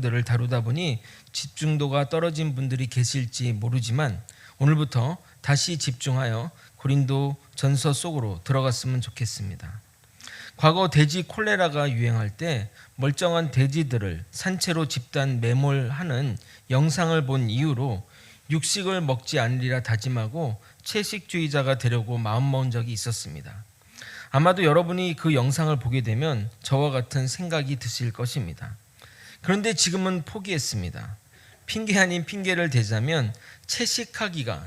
들을 다루다 보니 집중도가 떨어진 분들이 계실지 모르지만 오늘부터 다시 집중하여 고린도 전서 속으로 들어갔으면 좋겠습니다. 과거 돼지 콜레라가 유행할 때 멀쩡한 돼지들을 산채로 집단 매몰하는 영상을 본 이후로 육식을 먹지 않으리라 다짐하고 채식주의자가 되려고 마음먹은 적이 있었습니다. 아마도 여러분이 그 영상을 보게 되면 저와 같은 생각이 드실 것입니다. 그런데 지금은 포기했습니다. 핑계 아닌 핑계를 대자면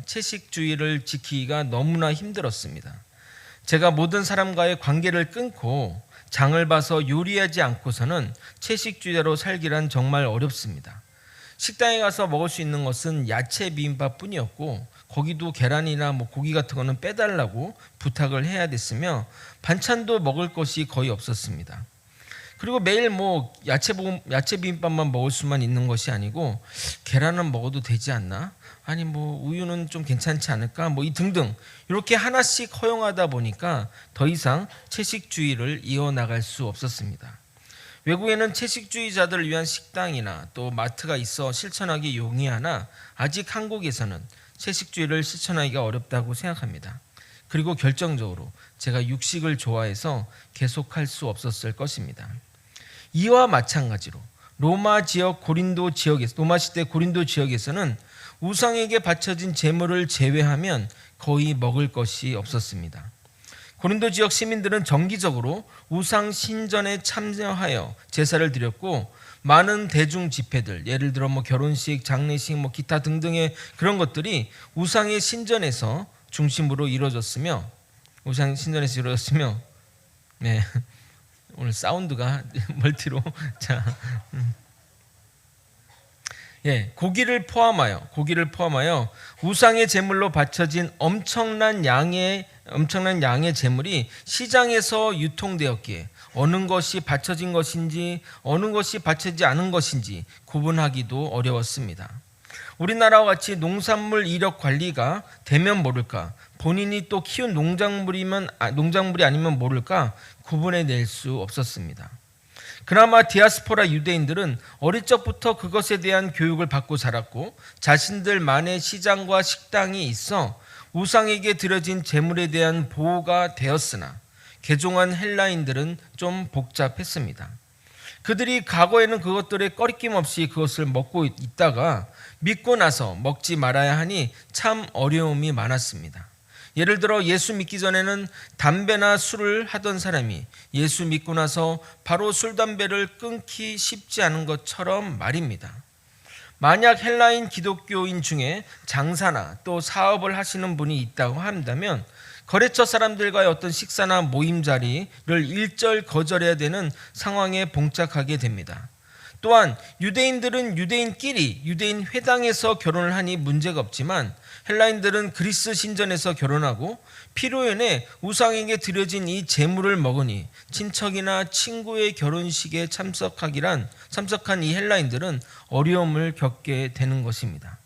채식주의를 지키기가 너무나 힘들었습니다. 제가 모든 사람과의 관계를 끊고 장을 봐서 요리하지 않고서는 채식주의자로 살기란 정말 어렵습니다. 식당에 가서 먹을 수 있는 것은 야채 비빔밥 뿐이었고 거기도 계란이나 고기 같은 거는 빼달라고 부탁을 해야 됐으며 반찬도 먹을 것이 거의 없었습니다. 그리고 매일 야채 비빔밥만 먹을 수만 있는 것이 아니고 계란은 먹어도 되지 않나? 아니 우유는 좀 괜찮지 않을까? 이 등등 이렇게 하나씩 허용하다 보니까 더 이상 채식주의를 이어나갈 수 없었습니다. 외국에는 채식주의자들을 위한 식당이나 또 마트가 있어 실천하기 용이하나 아직 한국에서는 채식주의를 실천하기가 어렵다고 생각합니다. 그리고 결정적으로 제가 육식을 좋아해서 계속할 수 없었을 것입니다. 이와 마찬가지로 로마 시대 고린도 지역에서는 우상에게 바쳐진 제물을 제외하면 거의 먹을 것이 없었습니다. 고린도 지역 시민들은 정기적으로 우상 신전에 참여하여 제사를 드렸고 많은 대중 집회들, 예를 들어 결혼식, 장례식, 기타 등등의 그런 것들이 우상의 신전에서 중심으로 이루어졌으며 네. 오늘 사운드가 멀티로 고기를 포함하여 우상의 제물로 바쳐진 엄청난 양의 제물이 시장에서 유통되었기에 어느 것이 바쳐진 것인지 어느 것이 바쳐지지 않은 것인지 구분하기도 어려웠습니다. 우리나라와 같이 농산물 이력 관리가 되면 모를까, 본인이 또 키운 농작물이 아니면 모를까 구분해낼 수 없었습니다. 그나마 디아스포라 유대인들은 어릴 적부터 그것에 대한 교육을 받고 자랐고 자신들만의 시장과 식당이 있어 우상에게 드려진 제물에 대한 보호가 되었으나 개종한 헬라인들은 좀 복잡했습니다. 그들이 과거에는 그것들에 꺼리낌 없이 그것을 먹고 있다가 믿고 나서 먹지 말아야 하니 참 어려움이 많았습니다. 예를 들어 예수 믿기 전에는 담배나 술을 하던 사람이 예수 믿고 나서 바로 술, 담배를 끊기 쉽지 않은 것처럼 말입니다. 만약 헬라인 기독교인 중에 장사나 또 사업을 하시는 분이 있다고 한다면 거래처 사람들과의 어떤 식사나 모임 자리를 일절 거절해야 되는 상황에 봉착하게 됩니다. 또한 유대인들은 유대인 회당에서 결혼을 하니 문제가 없지만 헬라인들은 그리스 신전에서 결혼하고 필요연에 우상에게 드려진 이 제물을 먹으니 친척이나 친구의 결혼식에 참석한 이 헬라인들은 어려움을 겪게 되는 것입니다.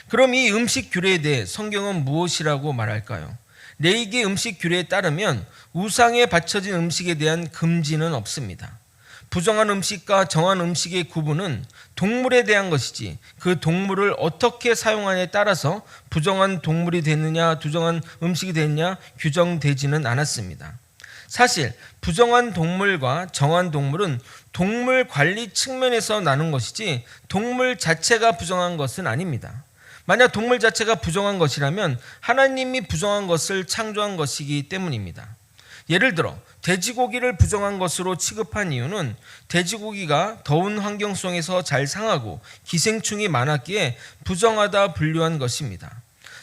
그럼 이 음식 규례에 대해 성경은 무엇이라고 말할까요? 레위기 음식 규례에 따르면 우상에 바쳐진 음식에 대한 금지는 없습니다. 부정한 음식과 정한 음식의 구분은 동물에 대한 것이지 그 동물을 어떻게 사용하냐에 따라서 부정한 동물이 되느냐 부정한 음식이 되느냐 규정되지는 않았습니다. 사실 부정한 동물과 정한 동물은 동물 관리 측면에서 나눈 것이지 동물 자체가 부정한 것은 아닙니다. 만약 동물 자체가 부정한 것이라면 하나님이 부정한 것을 창조한 것이기 때문입니다. 예를 들어 돼지고기를 부정한 것으로 취급한 이유는 돼지고기가 더운 환경 속에서 잘 상하고 기생충이 많았기에 부정하다 분류한 것입니다.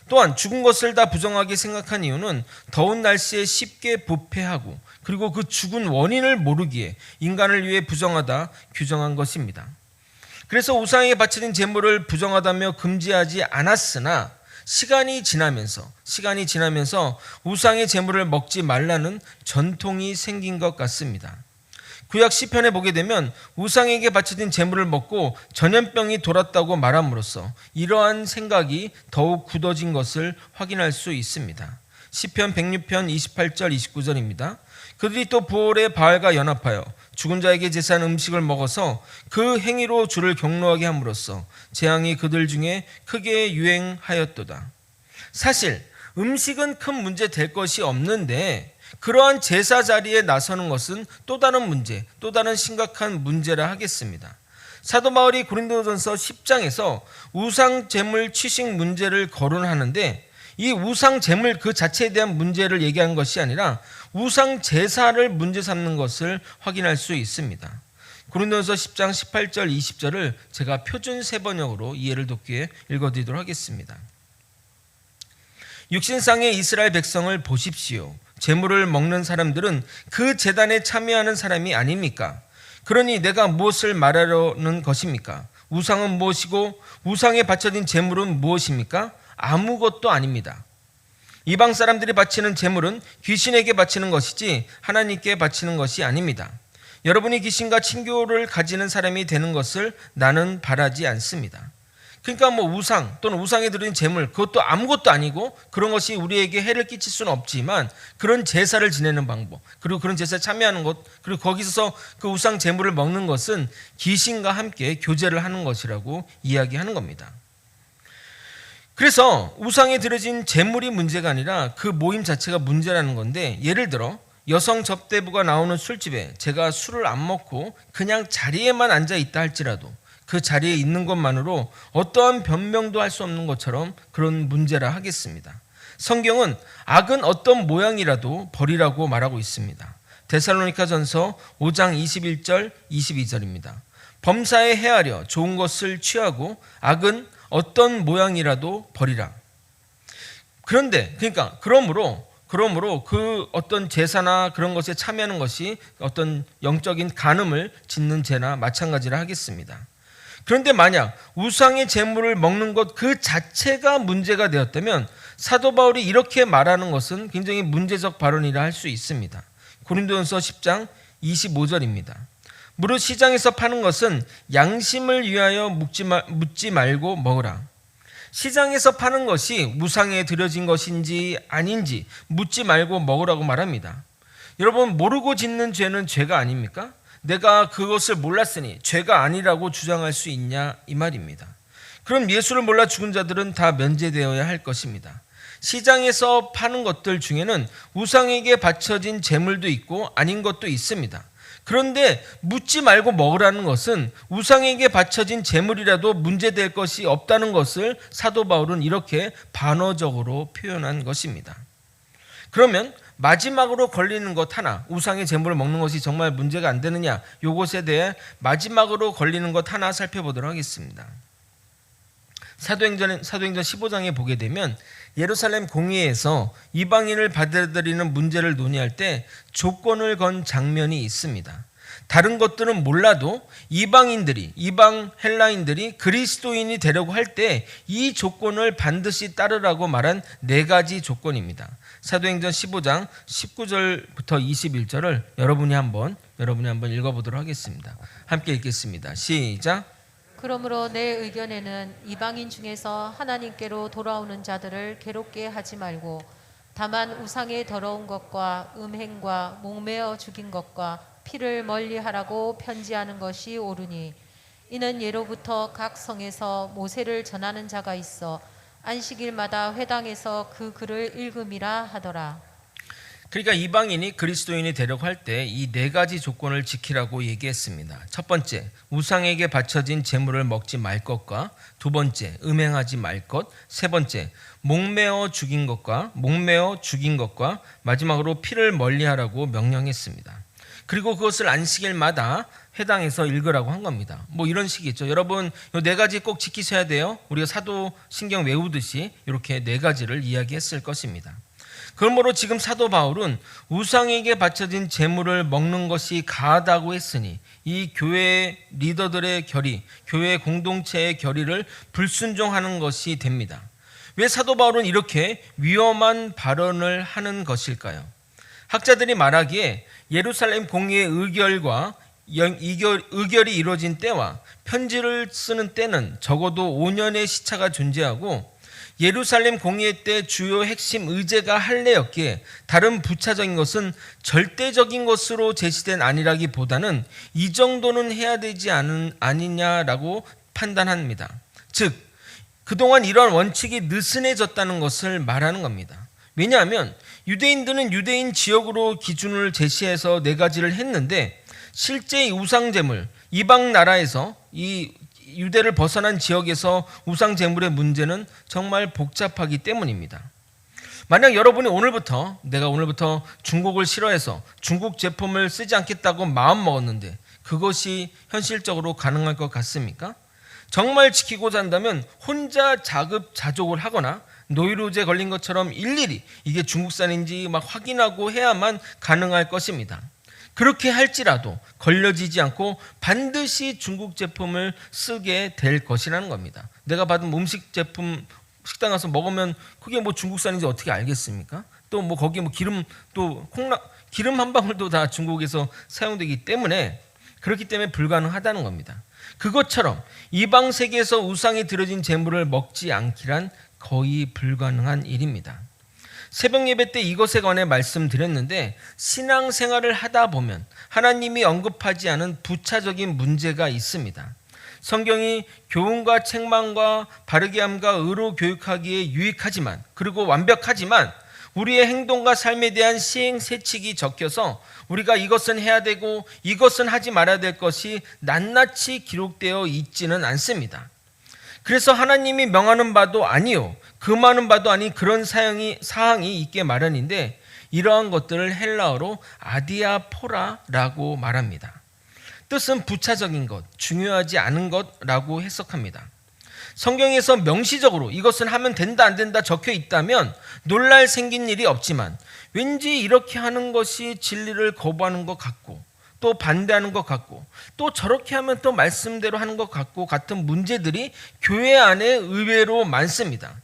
또한 죽은 것을 다 부정하게 생각한 이유는 더운 날씨에 쉽게 부패하고 그리고 그 죽은 원인을 모르기에 인간을 위해 부정하다 규정한 것입니다. 그래서 우상에게 바쳐진 제물을 부정하다며 금지하지 않았으나 시간이 지나면서 우상의 제물을 먹지 말라는 전통이 생긴 것 같습니다. 구약 시편에 보게 되면 우상에게 바쳐진 제물을 먹고 전염병이 돌았다고 말함으로써 이러한 생각이 더욱 굳어진 것을 확인할 수 있습니다. 시편 106편 28절 29절입니다. 그들이 또 부올의 바알과 연합하여 죽은 자에게 제사한 음식을 먹어서 그 행위로 주를 경노하게 함으로써 재앙이 그들 중에 크게 유행하였도다. 사실 음식은 큰 문제 될 것이 없는데 그러한 제사 자리에 나서는 것은 또 다른 문제, 또 다른 심각한 문제라 하겠습니다. 사도 바울이 고린도전서 10장에서 우상 제물 취식 문제를 거론하는데 이 우상 제물 그 자체에 대한 문제를 얘기하는 것이 아니라 우상 제사를 문제 삼는 것을 확인할 수 있습니다. 고린도전서 10장 18절 20절을 제가 표준 세번역으로 이해를 돕기에 읽어드리도록 하겠습니다. 육신상의 이스라엘 백성을 보십시오. 제물을 먹는 사람들은 그 제단에 참여하는 사람이 아닙니까? 그러니 내가 무엇을 말하려는 것입니까? 우상은 무엇이고 우상에 바쳐진 제물은 무엇입니까? 아무것도 아닙니다. 이방 사람들이 바치는 제물은 귀신에게 바치는 것이지 하나님께 바치는 것이 아닙니다. 여러분이 귀신과 친교를 가지는 사람이 되는 것을 나는 바라지 않습니다. 그러니까 우상 또는 우상에 드린 제물, 그것도 아무것도 아니고 그런 것이 우리에게 해를 끼칠 수는 없지만 그런 제사를 지내는 방법, 그리고 그런 제사에 참여하는 것, 그리고 거기서 그 우상 제물을 먹는 것은 귀신과 함께 교제를 하는 것이라고 이야기하는 겁니다. 그래서 우상에 드려진 제물이 문제가 아니라 그 모임 자체가 문제라는 건데, 예를 들어 여성 접대부가 나오는 술집에 제가 술을 안 먹고 그냥 자리에만 앉아 있다 할지라도 그 자리에 있는 것만으로 어떠한 변명도 할 수 없는 것처럼 그런 문제라 하겠습니다. 성경은 악은 어떤 모양이라도 버리라고 말하고 있습니다. 데살로니가전서 5장 21절 22절입니다. 범사에 헤아려 좋은 것을 취하고 악은 어떤 모양이라도 버리라. 그런데 그러므로 그 어떤 제사나 그런 것에 참여하는 것이 어떤 영적인 간음을 짓는 죄나 마찬가지라 하겠습니다. 그런데 만약 우상의 제물을 먹는 것 그 자체가 문제가 되었다면 사도 바울이 이렇게 말하는 것은 굉장히 문제적 발언이라 할 수 있습니다. 고린도전서 10장 25절입니다. 무릇 시장에서 파는 것은 양심을 위하여 묻지 말고 먹으라. 시장에서 파는 것이 우상에 드려진 것인지 아닌지 묻지 말고 먹으라고 말합니다. 여러분, 모르고 짓는 죄는 죄가 아닙니까? 내가 그것을 몰랐으니 죄가 아니라고 주장할 수 있냐 이 말입니다. 그럼 예수를 몰라 죽은 자들은 다 면제되어야 할 것입니다. 시장에서 파는 것들 중에는 우상에게 바쳐진 제물도 있고 아닌 것도 있습니다. 그런데 묻지 말고 먹으라는 것은 우상에게 바쳐진 제물이라도 문제될 것이 없다는 것을 사도 바울은 이렇게 반어적으로 표현한 것입니다. 그러면 마지막으로 걸리는 것 하나, 우상의 제물을 먹는 것이 정말 문제가 안 되느냐, 이것에 대해 마지막으로 걸리는 것 하나 살펴보도록 하겠습니다. 사도행전 15장에 보게 되면 예루살렘 공회에서 이방인을 받아들이는 문제를 논의할 때 조건을 건 장면이 있습니다. 다른 것들은 몰라도 이방 헬라인들이 그리스도인이 되려고 할 때 이 조건을 반드시 따르라고 말한 4가지 조건입니다. 사도행전 15장 19절부터 21절을 여러분이 한번 읽어보도록 하겠습니다. 함께 읽겠습니다. 시작. 그러므로 내 의견에는 이방인 중에서 하나님께로 돌아오는 자들을 괴롭게 하지 말고 다만 우상의 더러운 것과 음행과 목매어 죽인 것과 피를 멀리하라고 편지하는 것이 옳으니 이는 예로부터 각 성에서 모세를 전하는 자가 있어 안식일마다 회당에서 그 글을 읽음이라 하더라. 그러니까 이방인이 그리스도인이 되려고 할 때 이 4가지 조건을 지키라고 얘기했습니다. 첫 번째, 우상에게 바쳐진 제물을 먹지 말 것과, 두 번째, 음행하지 말 것, 세 번째, 목매어 죽인 것과 마지막으로 피를 멀리하라고 명령했습니다. 그리고 그것을 안식일마다 회당에서 읽으라고 한 겁니다. 이런 식이겠죠. 여러분, 이 4가지 꼭 지키셔야 돼요. 우리가 사도신경 외우듯이 이렇게 4가지를 이야기했을 것입니다. 그러므로 지금 사도 바울은 우상에게 바쳐진 제물을 먹는 것이 가하다고 했으니 이 교회 리더들의 결의, 교회 공동체의 결의를 불순종하는 것이 됩니다. 왜 사도 바울은 이렇게 위험한 발언을 하는 것일까요? 학자들이 말하기에 예루살렘 공의의 의결이 이루어진 때와 편지를 쓰는 때는 적어도 5년의 시차가 존재하고 예루살렘 공의회 때 주요 핵심 의제가 할례였기에 다른 부차적인 것은 절대적인 것으로 제시된 아니라기보다는 이 정도는 해야 되지 아니냐라고 판단합니다. 즉 그동안 이러한 원칙이 느슨해졌다는 것을 말하는 겁니다. 왜냐하면 유대인들은 유대인 지역으로 기준을 제시해서 4가지를 했는데 실제 이 우상제물, 이방 나라에서 이 유대를 벗어난 지역에서 우상제물의 문제는 정말 복잡하기 때문입니다. 만약 여러분이 내가 오늘부터 중국을 싫어해서 중국 제품을 쓰지 않겠다고 마음먹었는데 그것이 현실적으로 가능할 것 같습니까? 정말 지키고자 한다면 혼자 자급자족을 하거나 노이로제 걸린 것처럼 일일이 이게 중국산인지 막 확인하고 해야만 가능할 것입니다. 그렇게 할지라도 걸려지지 않고 반드시 중국 제품을 쓰게 될 것이라는 겁니다. 내가 받은 음식 제품 식당 가서 먹으면 그게 뭐 중국산인지 어떻게 알겠습니까? 또 뭐 거기에 뭐 기름 한 방울도 다 중국에서 사용되기 때문에 그렇기 때문에 불가능하다는 겁니다. 그것처럼 이방 세계에서 우상이 드려진 제물을 먹지 않기란 거의 불가능한 일입니다. 새벽 예배 때 이것에 관해 말씀드렸는데 신앙생활을 하다 보면 하나님이 언급하지 않은 부차적인 문제가 있습니다. 성경이 교훈과 책망과 바르게 함과 의로 교육하기에 유익하지만 그리고 완벽하지만 우리의 행동과 삶에 대한 시행세칙이 적혀서 우리가 이것은 해야 되고 이것은 하지 말아야 될 것이 낱낱이 기록되어 있지는 않습니다. 그래서 하나님이 명하는 바도 아니요 금하는 바도 아닌 그런 사항이 있게 마련인데 이러한 것들을 헬라어로 아디아포라라고 말합니다. 뜻은 부차적인 것, 중요하지 않은 것라고 해석합니다. 성경에서 명시적으로 이것은 하면 된다 안 된다 적혀 있다면 놀랄 생긴 일이 없지만 왠지 이렇게 하는 것이 진리를 거부하는 것 같고 또 반대하는 것 같고 또 저렇게 하면 또 말씀대로 하는 것 같고 같은 문제들이 교회 안에 의외로 많습니다.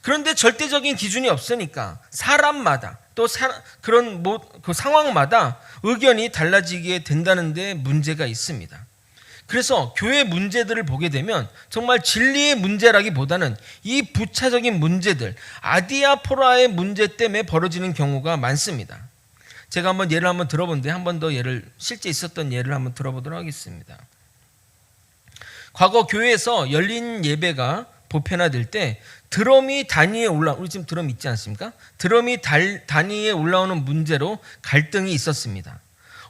그런데 절대적인 기준이 없으니까 사람마다 또 그 상황마다 의견이 달라지게 된다는 데 문제가 있습니다. 그래서 교회 문제들을 보게 되면 정말 진리의 문제라기보다는 이 부차적인 문제들, 아디아포라의 문제 때문에 벌어지는 경우가 많습니다. 제가 예를 한번 들어본데 한 번 더 실제 있었던 예를 한번 들어보도록 하겠습니다. 과거 교회에서 열린 예배가 보편화될 때 드럼이 단위에 우리 지금 드럼 있지 않습니까? 드럼이 단위에 올라오는 문제로 갈등이 있었습니다.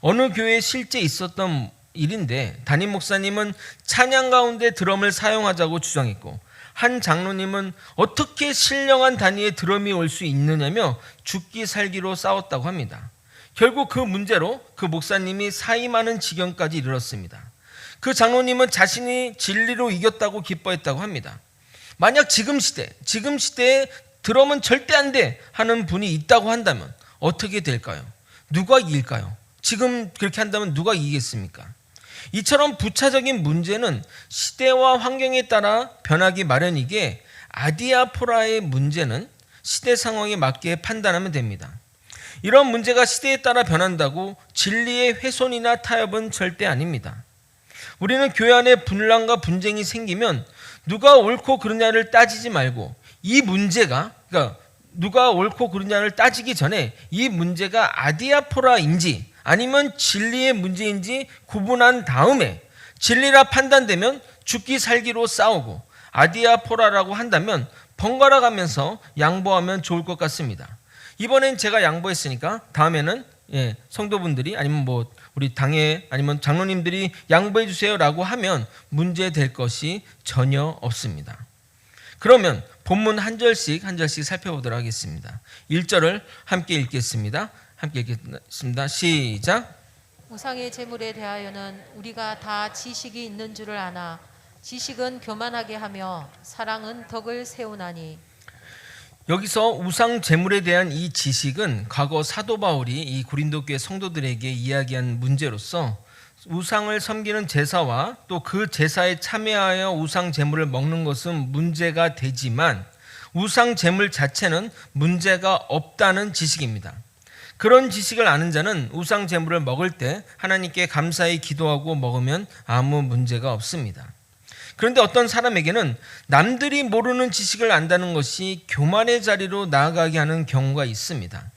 어느 교회에 실제 있었던 일인데 담임 목사님은 찬양 가운데 드럼을 사용하자고 주장했고 한 장로님은 어떻게 신령한 단위에 드럼이 올 수 있느냐며 죽기 살기로 싸웠다고 합니다. 결국 그 문제로 그 목사님이 사임하는 지경까지 이르렀습니다. 그 장로님은 자신이 진리로 이겼다고 기뻐했다고 합니다. 만약 지금 시대에 드럼은 절대 안 돼 하는 분이 있다고 한다면 어떻게 될까요? 누가 이길까요? 지금 그렇게 한다면 누가 이기겠습니까? 이처럼 부차적인 문제는 시대와 환경에 따라 변하기 마련이기에 아디아포라의 문제는 시대 상황에 맞게 판단하면 됩니다. 이런 문제가 시대에 따라 변한다고 진리의 훼손이나 타협은 절대 아닙니다. 우리는 교회 안에 분란과 분쟁이 생기면 누가 옳고 그르냐를 따지지 말고 이 문제가 누가 옳고 그르냐를 따지기 전에 이 문제가 아디아포라인지 아니면 진리의 문제인지 구분한 다음에 진리라 판단되면 죽기 살기로 싸우고 아디아포라라고 한다면 번갈아 가면서 양보하면 좋을 것 같습니다. 이번엔 제가 양보했으니까 다음에는 성도분들이 아니면 우리 당회 아니면 장로님들이 양보해 주세요라고 하면 문제될 것이 전혀 없습니다. 그러면 본문 한 절씩 살펴보도록 하겠습니다. 1절을 함께 읽겠습니다. 시작. 우상의 제물에 대하여는 우리가 다 지식이 있는 줄을 아나 지식은 교만하게 하며 사랑은 덕을 세우나니. 여기서 우상 제물에 대한 이 지식은 과거 사도 바울이 이 고린도 교회 성도들에게 이야기한 문제로서 우상을 섬기는 제사와 또 그 제사에 참여하여 우상 제물을 먹는 것은 문제가 되지만 우상 제물 자체는 문제가 없다는 지식입니다. 그런 지식을 아는 자는 우상 제물을 먹을 때 하나님께 감사히 기도하고 먹으면 아무 문제가 없습니다. 그런데 어떤 사람에게는 남들이 모르는 지식을 안다는 것이 교만의 자리로 나아가게 하는 경우가 있습니다.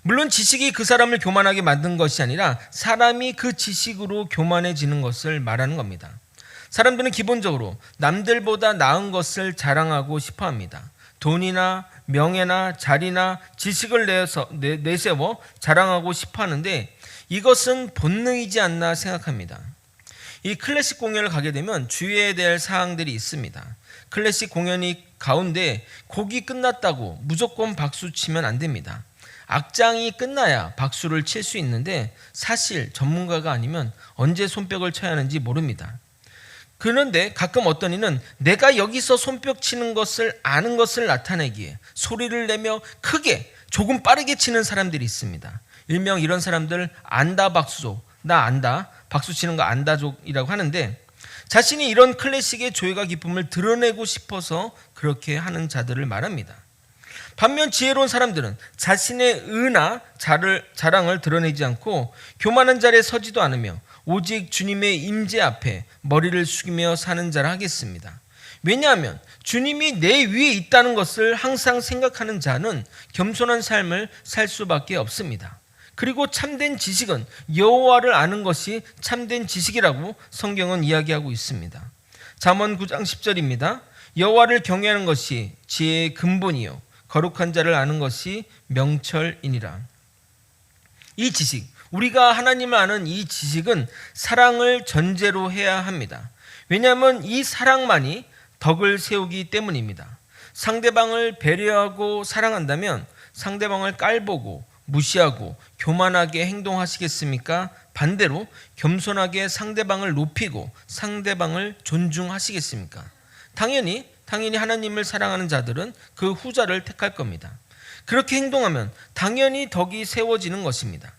물론 지식이 그 사람을 교만하게 만든 것이 아니라 사람이 그 지식으로 교만해지는 것을 말하는 겁니다. 사람들은 기본적으로 남들보다 나은 것을 자랑하고 싶어 합니다. 돈이나 명예나 자리나 지식을 내세워 자랑하고 싶어 하는데 이것은 본능이지 않나 생각합니다. 이 클래식 공연을 가게 되면 주의해야 될 사항들이 있습니다. 클래식 공연이 가운데 곡이 끝났다고 무조건 박수 치면 안 됩니다. 악장이 끝나야 박수를 칠 수 있는데 사실 전문가가 아니면 언제 손뼉을 쳐야 하는지 모릅니다. 그런데 가끔 어떤 이는 내가 여기서 손뼉 치는 것을 아는 것을 나타내기에 소리를 내며 크게 조금 빠르게 치는 사람들이 있습니다. 일명 이런 사람들 안다 박수족, 나 안다, 박수 치는 거 안다족이라고 하는데 자신이 이런 클래식의 조예가 기쁨을 드러내고 싶어서 그렇게 하는 자들을 말합니다. 반면 지혜로운 사람들은 자신의 의나 자랑을 드러내지 않고 교만한 자리에 서지도 않으며 오직 주님의 임재 앞에 머리를 숙이며 사는 자라 하겠습니다. 왜냐하면 주님이 내 위에 있다는 것을 항상 생각하는 자는 겸손한 삶을 살 수밖에 없습니다. 그리고 참된 지식은 여호와를 아는 것이 참된 지식이라고 성경은 이야기하고 있습니다. 잠언 9장 10절입니다. 여호와를 경외하는 것이 지혜의 근본이요 거룩한 자를 아는 것이 명철이니라. 이 지식, 우리가 하나님을 아는 이 지식은 사랑을 전제로 해야 합니다. 왜냐하면 이 사랑만이 덕을 세우기 때문입니다. 상대방을 배려하고 사랑한다면 상대방을 깔보고 무시하고 교만하게 행동하시겠습니까? 반대로 겸손하게 상대방을 높이고 상대방을 존중하시겠습니까? 당연히 하나님을 사랑하는 자들은 그 후자를 택할 겁니다. 그렇게 행동하면 당연히 덕이 세워지는 것입니다.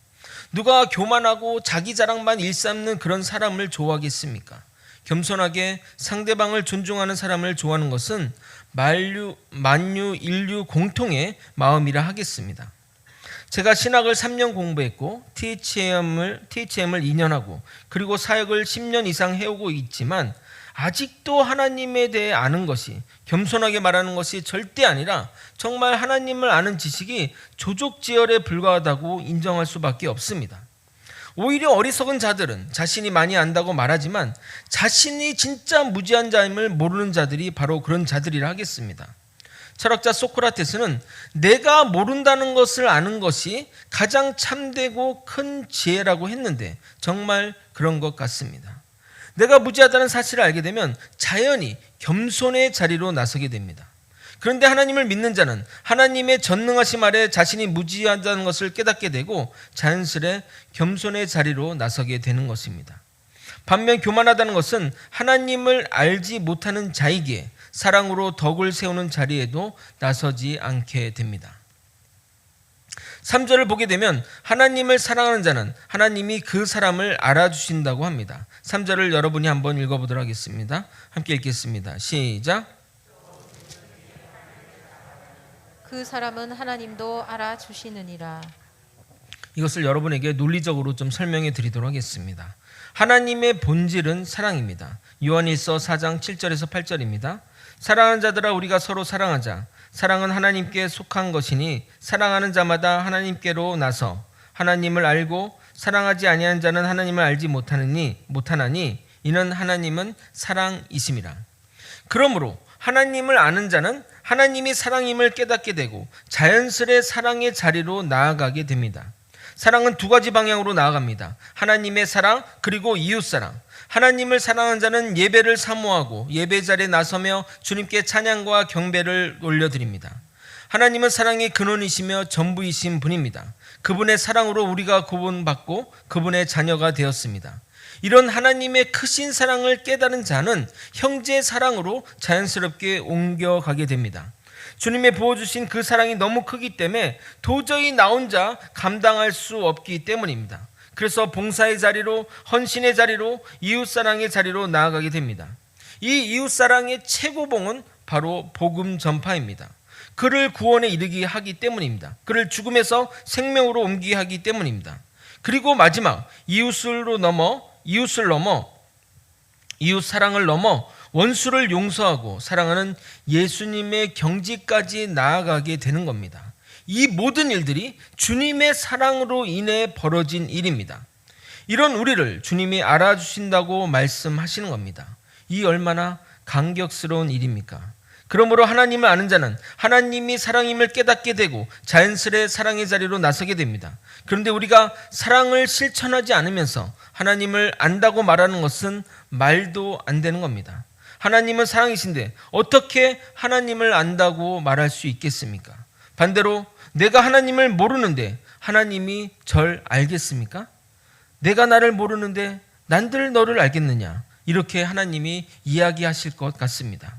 누가 교만하고 자기 자랑만 일삼는 그런 사람을 좋아하겠습니까? 겸손하게 상대방을 존중하는 사람을 좋아하는 것은 만유 인류 공통의 마음이라 하겠습니다. 제가 신학을 3년 공부했고 THM을 2년 하고 그리고 사역을 10년 이상 해오고 있지만 아직도 하나님에 대해 아는 것이, 겸손하게 말하는 것이 절대 아니라 정말 하나님을 아는 지식이 조족지혈에 불과하다고 인정할 수밖에 없습니다. 오히려 어리석은 자들은 자신이 많이 안다고 말하지만 자신이 진짜 무지한 자임을 모르는 자들이 바로 그런 자들이라 하겠습니다. 철학자 소크라테스는 내가 모른다는 것을 아는 것이 가장 참되고 큰 지혜라고 했는데 정말 그런 것 같습니다. 내가 무지하다는 사실을 알게 되면 자연히 겸손의 자리로 나서게 됩니다. 그런데 하나님을 믿는 자는 하나님의 전능하심 아래 자신이 무지하다는 것을 깨닫게 되고 자연스레 겸손의 자리로 나서게 되는 것입니다. 반면 교만하다는 것은 하나님을 알지 못하는 자이기에 사랑으로 덕을 세우는 자리에도 나서지 않게 됩니다. 3절을 보게 되면 하나님을 사랑하는 자는 하나님이 그 사람을 알아주신다고 합니다. 3절을 여러분이 한번 읽어보도록 하겠습니다. 함께 읽겠습니다. 시작. 그 사람은 하나님도 알아주시느니라. 이것을 여러분에게 논리적으로 좀 설명해 드리도록 하겠습니다. 하나님의 본질은 사랑입니다. 요한일서 4장 7절에서 8절입니다. 사랑하는 자들아 우리가 서로 사랑하자. 사랑은 하나님께 속한 것이니 사랑하는 자마다 하나님께로 나서 하나님을 알고 사랑하지 아니하는 자는 하나님을 알지 못하나니 이는 하나님은 사랑이심이라. 그러므로 하나님을 아는 자는 하나님이 사랑임을 깨닫게 되고 자연스레 사랑의 자리로 나아가게 됩니다. 사랑은 두 가지 방향으로 나아갑니다. 하나님의 사랑 그리고 이웃사랑. 하나님을 사랑하는 자는 예배를 사모하고 예배 자리에 나서며 주님께 찬양과 경배를 올려드립니다. 하나님은 사랑의 근원이시며 전부이신 분입니다. 그분의 사랑으로 우리가 구원받고 그분의 자녀가 되었습니다. 이런 하나님의 크신 사랑을 깨달은 자는 형제 사랑으로 자연스럽게 옮겨가게 됩니다. 주님의 부어주신 그 사랑이 너무 크기 때문에 도저히 나 혼자 감당할 수 없기 때문입니다. 그래서 봉사의 자리로, 헌신의 자리로, 이웃사랑의 자리로 나아가게 됩니다. 이 이웃사랑의 최고봉은 바로 복음 전파입니다. 그를 구원에 이르게 하기 때문입니다. 그를 죽음에서 생명으로 옮기게 하기 때문입니다. 그리고 마지막 이웃 사랑을 넘어 원수를 용서하고 사랑하는 예수님의 경지까지 나아가게 되는 겁니다. 이 모든 일들이 주님의 사랑으로 인해 벌어진 일입니다. 이런 우리를 주님이 알아주신다고 말씀하시는 겁니다. 이 얼마나 감격스러운 일입니까? 그러므로 하나님을 아는 자는 하나님이 사랑임을 깨닫게 되고 자연스레 사랑의 자리로 나서게 됩니다. 그런데 우리가 사랑을 실천하지 않으면서 하나님을 안다고 말하는 것은 말도 안 되는 겁니다. 하나님은 사랑이신데 어떻게 하나님을 안다고 말할 수 있겠습니까? 반대로 내가 하나님을 모르는데 하나님이 절 알겠습니까? 내가 나를 모르는데 난들 너를 알겠느냐? 이렇게 하나님이 이야기하실 것 같습니다.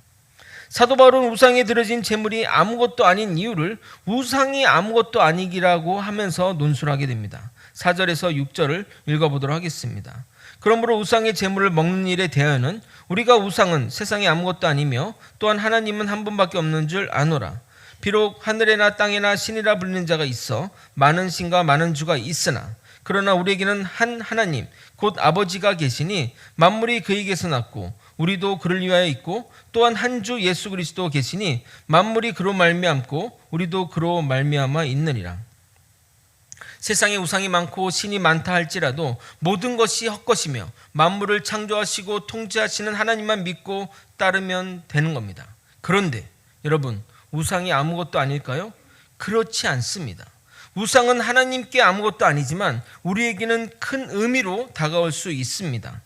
사도 바울은 우상에 드려진 제물이 아무것도 아닌 이유를 우상이 아무것도 아니기라고 하면서 논술하게 됩니다. 4절에서 6절을 읽어보도록 하겠습니다. 그러므로 우상의 제물을 먹는 일에 대하여는 우리가 우상은 세상에 아무것도 아니며 또한 하나님은 한 분밖에 없는 줄 아노라. 비록 하늘에나 땅에나 신이라 불리는 자가 있어 많은 신과 많은 주가 있으나 그러나 우리에게는 한 하나님 곧 아버지가 계시니 만물이 그에게서 났고 우리도 그를 위하여 있고 또한 한 주 예수 그리스도 계시니 만물이 그로 말미암고 우리도 그로 말미암아 있느니라. 세상에 우상이 많고 신이 많다 할지라도 모든 것이 헛것이며 만물을 창조하시고 통치하시는 하나님만 믿고 따르면 되는 겁니다. 그런데 여러분, 우상이 아무것도 아닐까요? 그렇지 않습니다. 우상은 하나님께 아무것도 아니지만 우리에게는 큰 의미로 다가올 수 있습니다.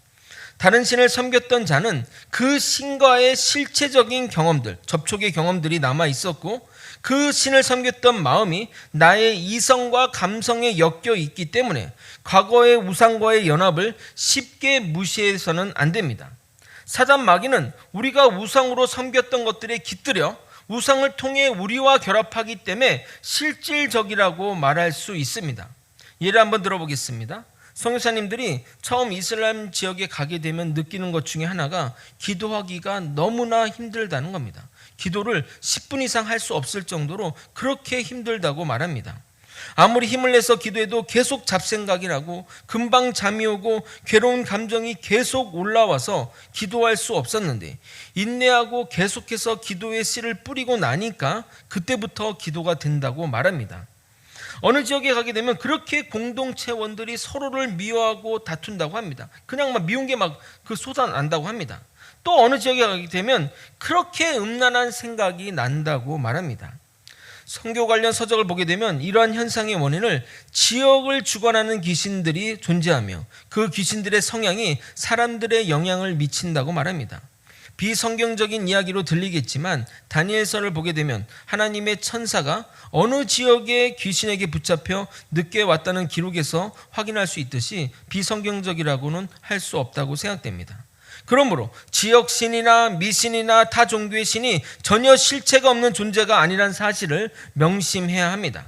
다른 신을 섬겼던 자는 그 신과의 실체적인 경험들, 접촉의 경험들이 남아 있었고 그 신을 섬겼던 마음이 나의 이성과 감성에 엮여 있기 때문에 과거의 우상과의 연합을 쉽게 무시해서는 안 됩니다. 사단 마귀는 우리가 우상으로 섬겼던 것들에 깃들여 우상을 통해 우리와 결합하기 때문에 실질적이라고 말할 수 있습니다. 예를 한번 들어보겠습니다. 선교사님들이 처음 이슬람 지역에 가게 되면 느끼는 것 중에 하나가 기도하기가 너무나 힘들다는 겁니다. 기도를 10분 이상 할 수 없을 정도로 그렇게 힘들다고 말합니다. 아무리 힘을 내서 기도해도 계속 잡생각이 나고 금방 잠이 오고 괴로운 감정이 계속 올라와서 기도할 수 없었는데 인내하고 계속해서 기도의 씨를 뿌리고 나니까 그때부터 기도가 된다고 말합니다. 어느 지역에 가게 되면 그렇게 공동체원들이 서로를 미워하고 다툰다고 합니다. 그냥 막 미운 게 막 그 쏟아난다고 합니다. 또 어느 지역에 가게 되면 그렇게 음란한 생각이 난다고 말합니다. 선교 관련 서적을 보게 되면 이러한 현상의 원인을 지역을 주관하는 귀신들이 존재하며 그 귀신들의 성향이 사람들의 영향을 미친다고 말합니다. 비성경적인 이야기로 들리겠지만 다니엘서를 보게 되면 하나님의 천사가 어느 지역의 귀신에게 붙잡혀 늦게 왔다는 기록에서 확인할 수 있듯이 비성경적이라고는 할 수 없다고 생각됩니다. 그러므로 지역 신이나 미신이나 타 종교의 신이 전혀 실체가 없는 존재가 아니란 사실을 명심해야 합니다.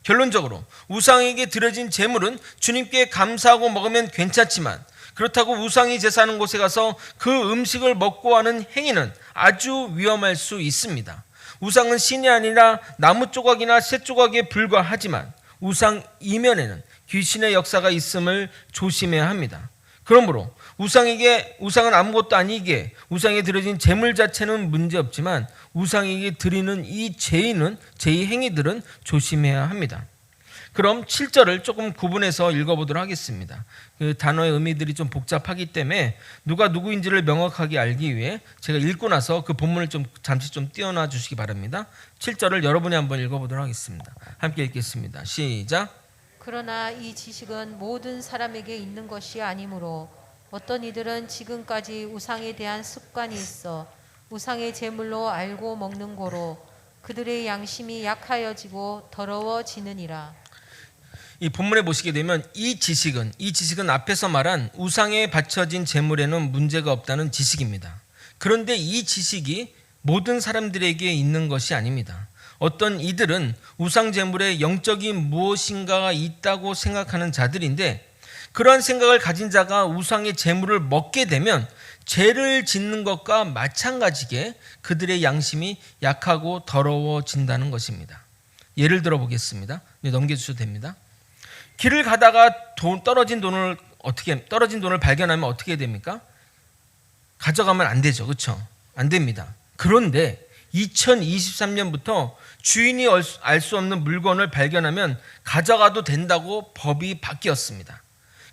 결론적으로 우상에게 드려진 제물은 주님께 감사하고 먹으면 괜찮지만 그렇다고 우상이 제사하는 곳에 가서 그 음식을 먹고 하는 행위는 아주 위험할 수 있습니다. 우상은 신이 아니라 나무 조각이나 새 조각에 불과하지만 우상 이면에는 귀신의 역사가 있음을 조심해야 합니다. 그러므로 우상은 아무것도 아니기에 우상에 드려진 제물 자체는 문제없지만 우상에게 드리는 이 제의 행위들은 조심해야 합니다. 그럼 7절을 조금 구분해서 읽어보도록 하겠습니다. 그 단어의 의미들이 좀 복잡하기 때문에 누가 누구인지를 명확하게 알기 위해 제가 읽고 나서 그 본문을 잠시 띄워놔 주시기 바랍니다. 7절을 여러분이 한번 읽어보도록 하겠습니다. 함께 읽겠습니다. 시작. 그러나 이 지식은 모든 사람에게 있는 것이 아니므로 어떤 이들은 지금까지 우상에 대한 습관이 있어 우상의 제물로 알고 먹는 고로 그들의 양심이 약하여지고 더러워지느니라. 이 본문에 보시게 되면 이 지식은 앞에서 말한 우상에 바쳐진 제물에는 문제가 없다는 지식입니다. 그런데 이 지식이 모든 사람들에게 있는 것이 아닙니다. 어떤 이들은 우상 제물에 영적인 무엇인가가 있다고 생각하는 자들인데 그러한 생각을 가진 자가 우상의 제물을 먹게 되면 죄를 짓는 것과 마찬가지게 그들의 양심이 약하고 더러워진다는 것입니다. 예를 들어 보겠습니다. 넘겨주셔도 됩니다. 길을 가다가 떨어진 돈을 발견하면 어떻게 됩니까? 가져가면 안 되죠. 그렇죠? 안 됩니다. 그런데 2023년부터 주인이 알 수 없는 물건을 발견하면 가져가도 된다고 법이 바뀌었습니다.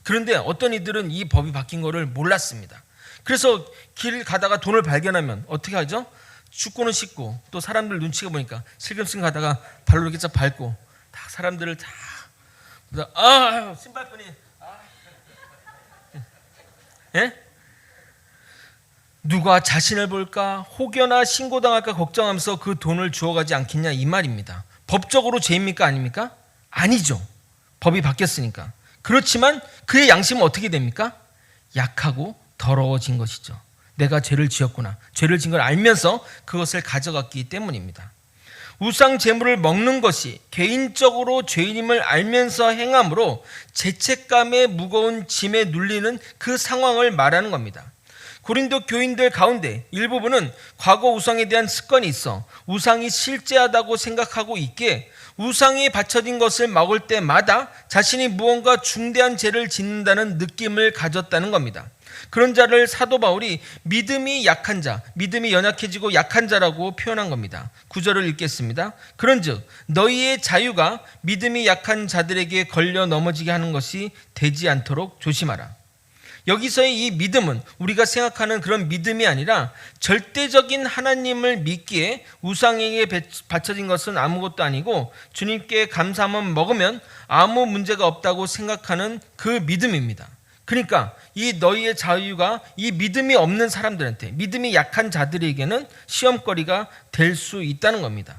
그런데 어떤 이들은 이 법이 바뀐 거를 몰랐습니다. 그래서 길 가다가 돈을 발견하면 어떻게 하죠? 춥고는 씻고 또 사람들 눈치가 보니까 슬금슬금 가다가 발로 이렇게 쫙 밟고 다 사람들을 다 신발끈이 예? 누가 자신을 볼까 혹여나 신고당할까 걱정하면서 그 돈을 주워가지 않겠냐 이 말입니다. 법적으로 죄입니까 아닙니까? 아니죠. 법이 바뀌었으니까. 그렇지만 그의 양심은 어떻게 됩니까? 약하고 더러워진 것이죠. 내가 죄를 지었구나. 죄를 지은 걸 알면서 그것을 가져갔기 때문입니다. 우상 제물을 먹는 것이 개인적으로 죄인임을 알면서 행함으로 죄책감의 무거운 짐에 눌리는 그 상황을 말하는 겁니다. 고린도 교인들 가운데 일부분은 과거 우상에 대한 습관이 있어 우상이 실제하다고 생각하고 있기에 우상이 바쳐진 것을 먹을 때마다 자신이 무언가 중대한 죄를 짓는다는 느낌을 가졌다는 겁니다. 그런 자를 사도 바울이 믿음이 약한 자, 믿음이 연약해지고 약한 자라고 표현한 겁니다. 9절을 읽겠습니다. 그런즉 너희의 자유가 믿음이 약한 자들에게 걸려 넘어지게 하는 것이 되지 않도록 조심하라. 여기서의 이 믿음은 우리가 생각하는 그런 믿음이 아니라 절대적인 하나님을 믿기에 우상에게 바쳐진 것은 아무것도 아니고 주님께 감사함을 먹으면 아무 문제가 없다고 생각하는 그 믿음입니다. 그러니까 이 너희의 자유가 이 믿음이 없는 사람들한테, 믿음이 약한 자들에게는 시험거리가 될 수 있다는 겁니다.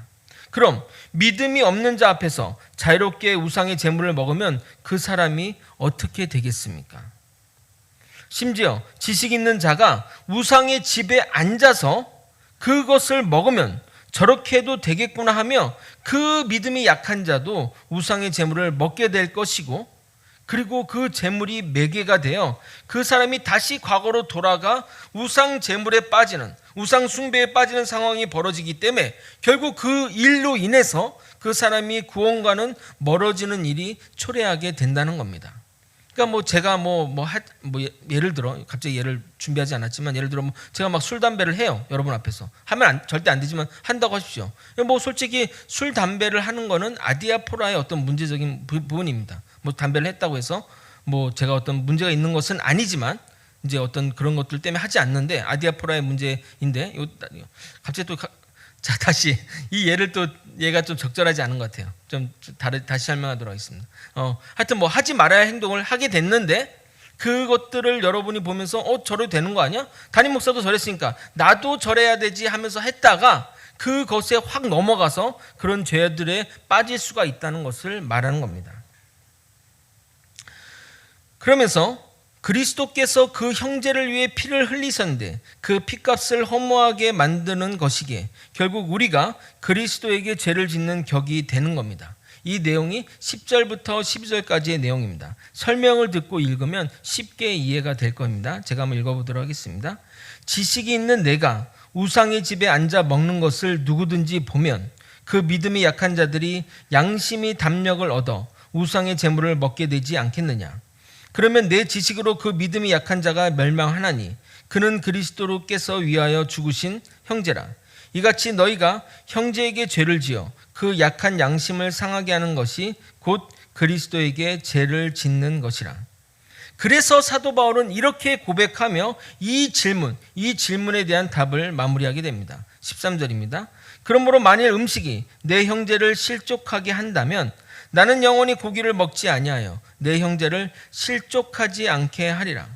그럼 믿음이 없는 자 앞에서 자유롭게 우상의 제물을 먹으면 그 사람이 어떻게 되겠습니까? 심지어 지식 있는 자가 우상의 집에 앉아서 그것을 먹으면 저렇게 해도 되겠구나 하며 그 믿음이 약한 자도 우상의 제물을 먹게 될 것이고, 그리고 그 제물이 매개가 되어 그 사람이 다시 과거로 돌아가 우상 제물에 빠지는, 우상 숭배에 빠지는 상황이 벌어지기 때문에 결국 그 일로 인해서 그 사람이 구원과는 멀어지는 일이 초래하게 된다는 겁니다. 그러니까 제가 예를 들어, 갑자기 예를 준비하지 않았지만 예를 들어 제가 막 술 담배를 해요. 여러분 앞에서 하면 절대 안 되지만 한다고 하십시오. 솔직히 술 담배를 하는 거는 아디아포라의 어떤 문제적인 부분입니다. 담배를 했다고 해서 제가 어떤 문제가 있는 것은 아니지만 이제 어떤 그런 것들 때문에 하지 않는데 아디아포라의 문제인데 갑자기 또 다시 이 예를 또 얘가 좀 적절하지 않은 것 같아요. 다시 설명하도록 하겠습니다. 하여튼 하지 말아야 할 행동을 하게 됐는데 그것들을 여러분이 보면서 저래도 되는 거 아니야? 담임 목사도 저랬으니까 나도 저래야 되지 하면서 했다가 그것에 확 넘어가서 그런 죄들에 빠질 수가 있다는 것을 말하는 겁니다. 그러면서 그리스도께서 그 형제를 위해 피를 흘리셨는데 그 피값을 허무하게 만드는 것이기에 결국 우리가 그리스도에게 죄를 짓는 격이 되는 겁니다. 이 내용이 10절부터 12절까지의 내용입니다. 설명을 듣고 읽으면 쉽게 이해가 될 겁니다. 제가 한번 읽어보도록 하겠습니다. 지식이 있는 내가 우상의 집에 앉아 먹는 것을 누구든지 보면 그 믿음이 약한 자들이 양심이 담력을 얻어 우상의 제물을 먹게 되지 않겠느냐. 그러면 내 지식으로 그 믿음이 약한 자가 멸망하나니 그는 그리스도께서 위하여 죽으신 형제라. 이같이 너희가 형제에게 죄를 지어 그 약한 양심을 상하게 하는 것이 곧 그리스도에게 죄를 짓는 것이라. 그래서 사도 바울은 이렇게 고백하며 이 질문에 대한 답을 마무리하게 됩니다. 13절입니다. 그러므로 만일 음식이 내 형제를 실족하게 한다면 나는 영원히 고기를 먹지 아니하여 내 형제를 실족하지 않게 하리라.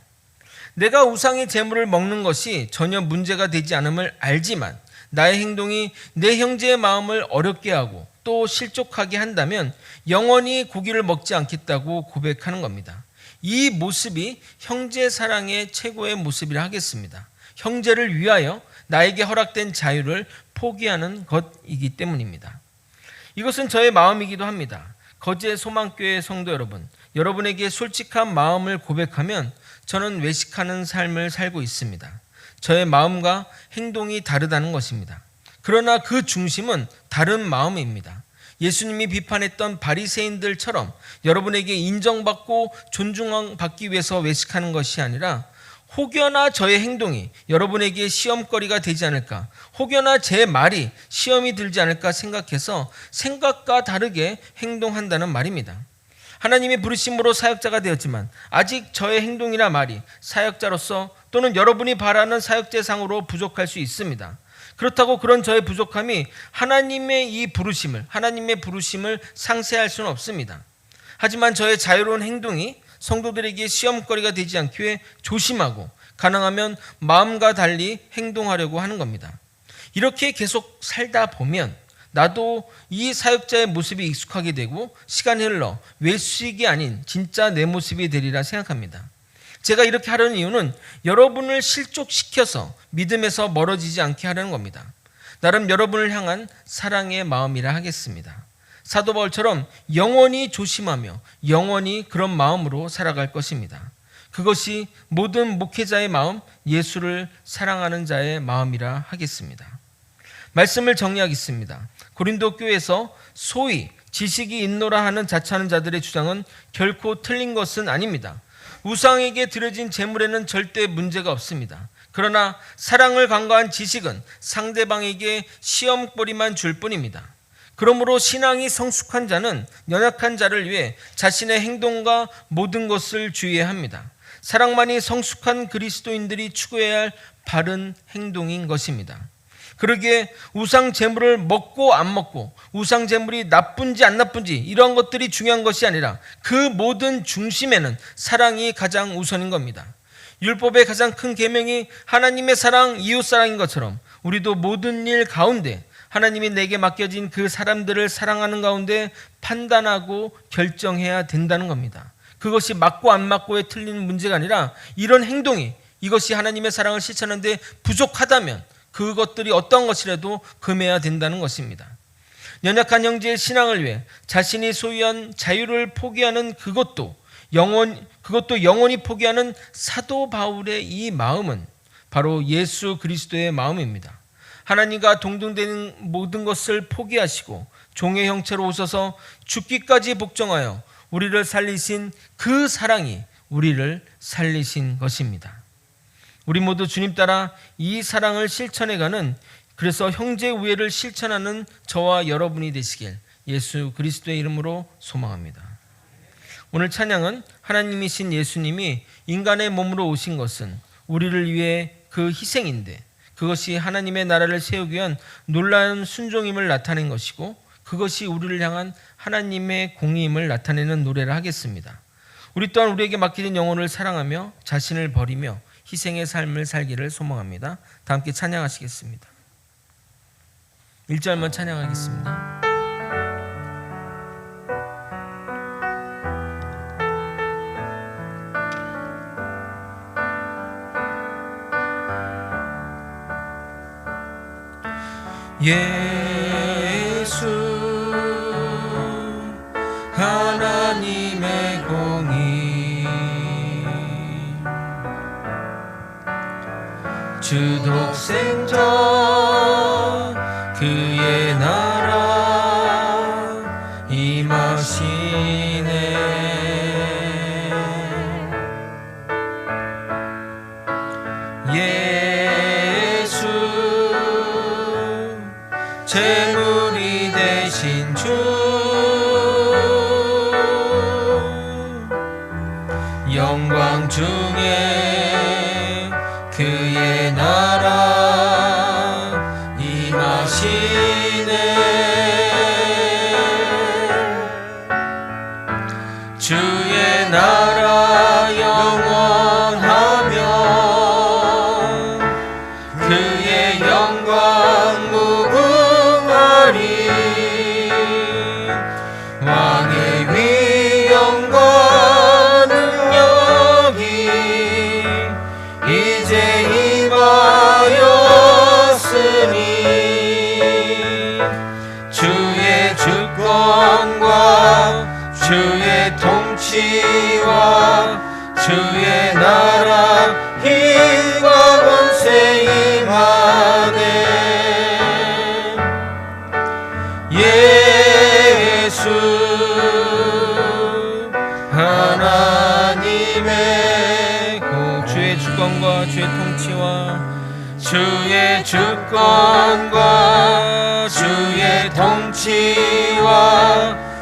내가 우상의 제물을 먹는 것이 전혀 문제가 되지 않음을 알지만 나의 행동이 내 형제의 마음을 어렵게 하고 또 실족하게 한다면 영원히 고기를 먹지 않겠다고 고백하는 겁니다. 이 모습이 형제 사랑의 최고의 모습이라 하겠습니다. 형제를 위하여 나에게 허락된 자유를 포기하는 것이기 때문입니다. 이것은 저의 마음이기도 합니다. 거제 소망교회 성도 여러분, 여러분에게 솔직한 마음을 고백하면 저는 외식하는 삶을 살고 있습니다. 저의 마음과 행동이 다르다는 것입니다. 그러나 그 중심은 다른 마음입니다. 예수님이 비판했던 바리새인들처럼 여러분에게 인정받고 존중받기 위해서 외식하는 것이 아니라 혹여나 저의 행동이 여러분에게 시험거리가 되지 않을까, 혹여나 제 말이 시험이 들지 않을까 생각해서 생각과 다르게 행동한다는 말입니다. 하나님의 부르심으로 사역자가 되었지만 아직 저의 행동이나 말이 사역자로서 또는 여러분이 바라는 사역제상으로 부족할 수 있습니다. 그렇다고 그런 저의 부족함이 하나님의 부르심을 상쇄할 수는 없습니다. 하지만 저의 자유로운 행동이 성도들에게 시험거리가 되지 않기 위해 조심하고 가능하면 마음과 달리 행동하려고 하는 겁니다. 이렇게 계속 살다 보면 나도 이 사역자의 모습이 익숙하게 되고 시간이 흘러 외식이 아닌 진짜 내 모습이 되리라 생각합니다. 제가 이렇게 하려는 이유는 여러분을 실족시켜서 믿음에서 멀어지지 않게 하려는 겁니다. 나름 여러분을 향한 사랑의 마음이라 하겠습니다. 사도 바울처럼 영원히 조심하며 영원히 그런 마음으로 살아갈 것입니다. 그것이 모든 목회자의 마음, 예수를 사랑하는 자의 마음이라 하겠습니다. 말씀을 정리하겠습니다. 고린도 교회에서 소위 지식이 있노라 하는 자처하는 자들의 주장은 결코 틀린 것은 아닙니다. 우상에게 드려진 제물에는 절대 문제가 없습니다. 그러나 사랑을 간과한 지식은 상대방에게 시험거리만 줄 뿐입니다. 그러므로 신앙이 성숙한 자는 연약한 자를 위해 자신의 행동과 모든 것을 주의해야 합니다. 사랑만이 성숙한 그리스도인들이 추구해야 할 바른 행동인 것입니다. 그러기에 우상 제물을 먹고 안 먹고, 우상 제물이 나쁜지 안 나쁜지 이런 것들이 중요한 것이 아니라 그 모든 중심에는 사랑이 가장 우선인 겁니다. 율법의 가장 큰 계명이 하나님의 사랑, 이웃 사랑인 것처럼 우리도 모든 일 가운데 하나님이 내게 맡겨진 그 사람들을 사랑하는 가운데 판단하고 결정해야 된다는 겁니다. 그것이 맞고 안 맞고에 틀린 문제가 아니라 이런 행동이 이것이 하나님의 사랑을 실천하는데 부족하다면 그것들이 어떤 것이라도 금해야 된다는 것입니다. 연약한 형제의 신앙을 위해 자신이 소유한 자유를 포기하는 그것도 영원히 포기하는 사도 바울의 이 마음은 바로 예수 그리스도의 마음입니다. 하나님과 동등되는 모든 것을 포기하시고 종의 형체로 오셔서 죽기까지 복종하여 우리를 살리신 그 사랑이 우리를 살리신 것입니다. 우리 모두 주님 따라 이 사랑을 실천해가는, 그래서 형제 우애를 실천하는 저와 여러분이 되시길 예수 그리스도의 이름으로 소망합니다. 오늘 찬양은 하나님이신 예수님이 인간의 몸으로 오신 것은 우리를 위해 그 희생인데 그것이 하나님의 나라를 세우기 위한 놀라운 순종임을 나타낸 것이고 그것이 우리를 향한 하나님의 공의임을 나타내는 노래를 하겠습니다. 우리 또한 우리에게 맡겨진 영혼을 사랑하며 자신을 버리며 희생의 삶을 살기를 소망합니다. 다 함께 찬양하시겠습니다. 1절만 찬양하겠습니다. 예수 하나님의 공의 주 독생자 그의 나라 임하시네. 예수 제물이 되신 주 영광 중에 그의 나라 임하시네. 주의 나라 영원하며 그의 영광 무궁하리. 왕의 위엄과 능력이 이제 임하였으니 주의 주권과 주의 통치와 주의 나라 힘과 권세 임하네. 주의 주권과 주의 통치와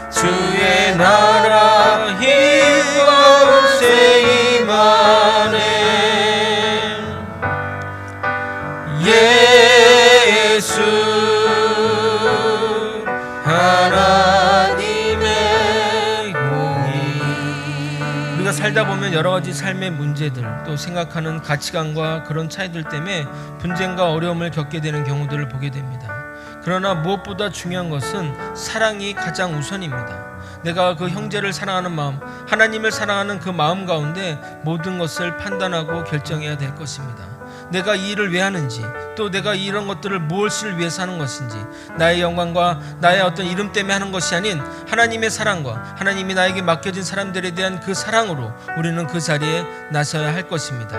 주의 나라 이곳에 임하네. 예수 하나님의 공의. 우리가 살다 보면 여러 가지 삶의 문제들, 또 생각하는 가치관과 그런 차이들 때문에 분쟁과 어려움을 겪게 되는 경우들을 보게 됩니다. 그러나 무엇보다 중요한 것은 사랑이 가장 우선입니다. 내가 그 형제를 사랑하는 마음, 하나님을 사랑하는 그 마음 가운데 모든 것을 판단하고 결정해야 될 것입니다. 내가 이 일을 왜 하는지, 또 내가 이런 것들을 무엇을 위해서 하는 것인지, 나의 영광과 나의 어떤 이름 때문에 하는 것이 아닌 하나님의 사랑과 하나님이 나에게 맡겨진 사람들에 대한 그 사랑으로 우리는 그 자리에 나서야 할 것입니다.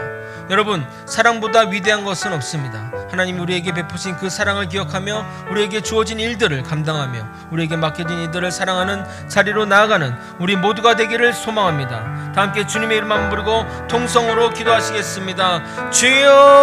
여러분, 사랑보다 위대한 것은 없습니다. 하나님이 우리에게 베푸신 그 사랑을 기억하며 우리에게 주어진 일들을 감당하며 우리에게 맡겨진 이들을 사랑하는 자리로 나아가는 우리 모두가 되기를 소망합니다. 다 함께 주님의 이름 한번 부르고 통성으로 기도하시겠습니다. 주여,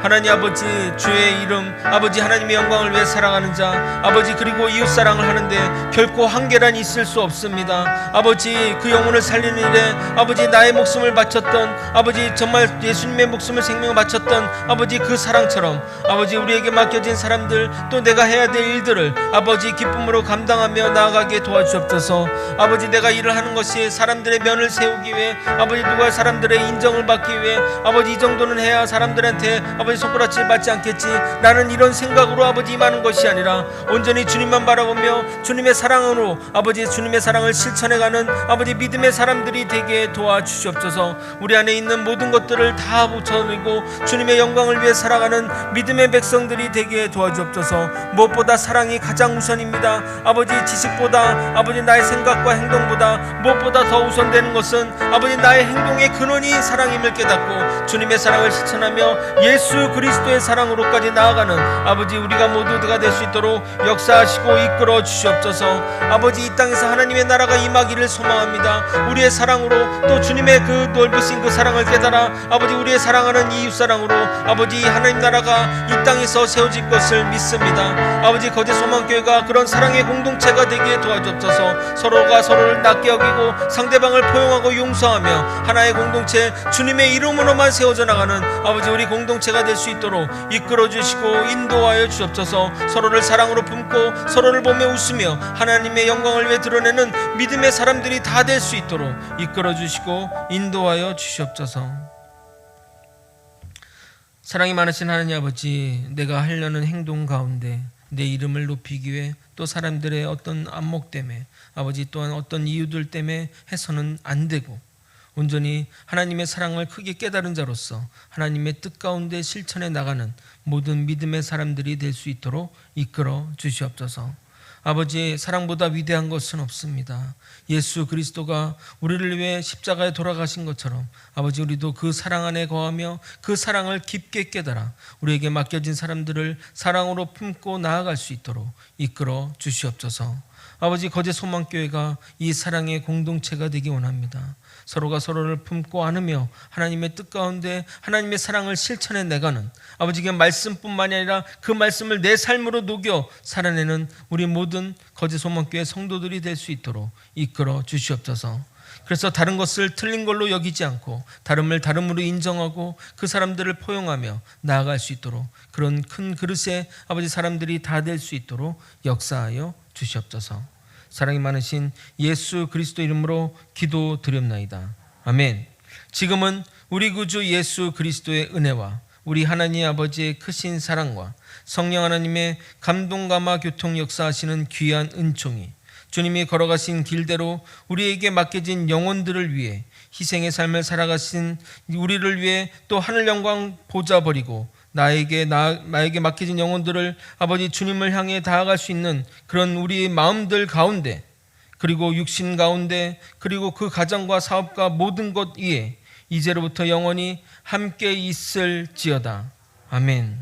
하나님 아버지, 주의 이름, 아버지 하나님의 영광을 위해 사랑하는 자, 아버지 그리고 이웃 사랑을 하는데 결코 한계란 있을 수 없습니다. 아버지, 그 영혼을 살리는 일에 아버지 나의 목숨을 바쳤던, 아버지 정말 예수님의 목숨을 생명을 바쳤던 아버지 그 사랑처럼 아버지 우리에게 맡겨진 사람들, 또 내가 해야 될 일들을 아버지 기쁨으로 감당하며 나아가게 도와주옵소서. 아버지, 내가 일을 하는 것이 사람들의 면을 세우기 위해, 아버지 누가 사람들의 인정을 받기 위해, 아버지 이 정도는 해야 사람들한테 아버지 손가락질 받지 않겠지, 나는 이런 생각으로 아버지 임하는 것이 아니라 온전히 주님만 바라보며 주님의 사랑으로 아버지 주님의 사랑을 실천해가는 아버지 믿음의 사람들이 되게 도와주시옵소서. 우리 안에 있는 모든 것들을 다 붙여내고 주님의 영광을 위해 살아가는 믿음의 백성들이 되게 도와주옵소서. 무엇보다 사랑이 가장 우선입니다. 아버지 지식보다, 아버지 나의 생각과 행동보다 무엇보다 더 우선되는 것은 아버지 나의 행동의 근원이 사랑임을 깨닫고 주님의 사랑을 실천하며 예수 그리스도의 사랑으로까지 나아가는 아버지 우리가 모두가 될 수 있도록 역사하시고 이끌어 주시옵소서. 아버지, 이 땅에서 하나님의 나라가 임하기를 소망합니다. 우리의 사랑으로, 또 주님의 그 넓으신 그 사랑을 깨달아 아버지 우리의 사랑하는 이웃 사랑으로 아버지 하나님 나라가 이 땅에서 세워질 것을 믿습니다. 아버지, 거짓 소망교회가 그런 사랑의 공동체가 되기에 도와주옵소서. 서로가 서로를 낫게 여기고 상대방을 포용하고 용서하며 하나의 공동체, 주님의 이름으로만 세워져 나가는 아버지 우리 공동체가 될 수 있도록 이끌어 주시고 인도하여 주옵소서. 서로를 사랑으로 품고 서로를 보며 웃으며 하나님의 영광을 위해 드러내는 믿음의 사람들이 다 될 수 있도록 이끌어 주시고 인도하여 주시옵소서. 사랑이 많으신 하나님 아버지, 내가 하려는 행동 가운데 내 이름을 높이기 위해, 또 사람들의 어떤 안목 때문에, 아버지 또한 어떤 이유들 때문에 해서는 안 되고, 온전히 하나님의 사랑을 크게 깨달은 자로서 하나님의 뜻 가운데 실천해 나가는 모든 믿음의 사람들이 될 수 있도록 이끌어 주시옵소서. 아버지, 사랑보다 위대한 것은 없습니다. 예수 그리스도가 우리를 위해 십자가에 돌아가신 것처럼 아버지 우리도 그 사랑 안에 거하며 그 사랑을 깊게 깨달아 우리에게 맡겨진 사람들을 사랑으로 품고 나아갈 수 있도록 이끌어 주시옵소서. 아버지, 거제 소망교회가 이 사랑의 공동체가 되기 원합니다. 서로가 서로를 품고 안으며 하나님의 뜻 가운데 하나님의 사랑을 실천해 내가는, 아버지 그 말씀뿐만이 아니라 그 말씀을 내 삶으로 녹여 살아내는 우리 모든 거제 소망교회 성도들이 될 수 있도록 이끌어 주시옵소서. 그래서 다른 것을 틀린 걸로 여기지 않고 다름을 다름으로 인정하고 그 사람들을 포용하며 나아갈 수 있도록, 그런 큰 그릇에 아버지 사람들이 다 될 수 있도록 역사하여 주시옵소서. 사랑이 많으신 예수 그리스도 이름으로 기도드렸나이다. 아멘. 지금은 우리 구주 예수 그리스도의 은혜와 우리 하나님 아버지의 크신 사랑과 성령 하나님의 감동감화 교통 역사하시는 귀한 은총이 주님이 걸어가신 길대로 우리에게 맡겨진 영혼들을 위해 희생의 삶을 살아가신 우리를 위해 또 하늘 영광 보좌 버리고 나에게 맡겨진 영혼들을 아버지 주님을 향해 다가갈 수 있는 그런 우리의 마음들 가운데, 그리고 육신 가운데, 그리고 그 가정과 사업과 모든 것 위에 이제로부터 영원히 함께 있을지어다. 아멘.